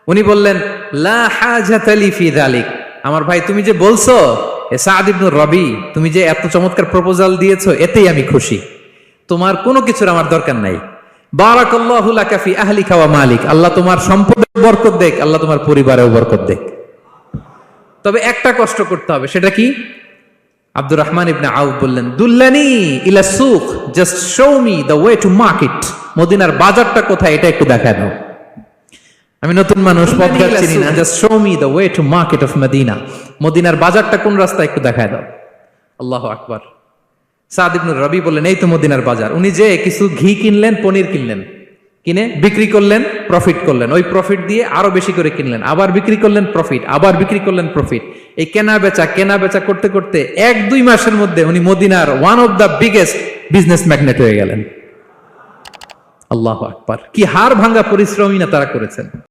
উনি বললেন, লা হাজাতা লি ফি যালিক। আমার ভাই, তুমি যে বলছো সাদ ইবনে রবি, তুমি যে এত চমৎকার প্রপোজাল দিয়েছো, এতেই আমি খুশি। তোমার কোনো কিছুর আমার দরকার নাই। বারাকাল্লাহু লাকা ফি আহলিকা ওয়া মালিক। আল্লাহ তোমার সম্পদে বরকত দেখ, আল্লাহ তোমার পরিবারেও বরকত দেখ। তবে একটা কষ্ট করতে হবে, সেটা কি? আব্দুর রহমান ইবনে আউফ বললেন, দুল্লানি ইলা সুক, just show me the way to market. মদিনার বাজারটা কোথায়, এটা একটু দেখায় দাও। আমি নতুন মানুষ, পথঘাট চিনি না, just show me the way to market of Medina. মদিনার বাজারটা কোন রাস্তা, একটু দেখায় দাও। আল্লাহু আকবার। সাদ ইবনে রবি বললেন, এই তো মদিনার বাজার। উনি যে কিছু ঘি কিনলেন, পনির কিনলেন, কিনে বিক্রি করলেন, প্রফিট করলেন। ওই প্রফিট দিয়ে আরো বেশি করে কিনলেন, আবার বিক্রি করলেন, প্রফিট, আবার বিক্রি করলেন, প্রফিট। এই কেনা বেচা করতে করতে 1-2 মাসের মধ্যে উনি মদিনার one of the biggest business magnate হয়ে গেলেন। আল্লাহু আকবার। কি হাড় ভাঙ্গা পরিশ্রমই না তারা করেছেন।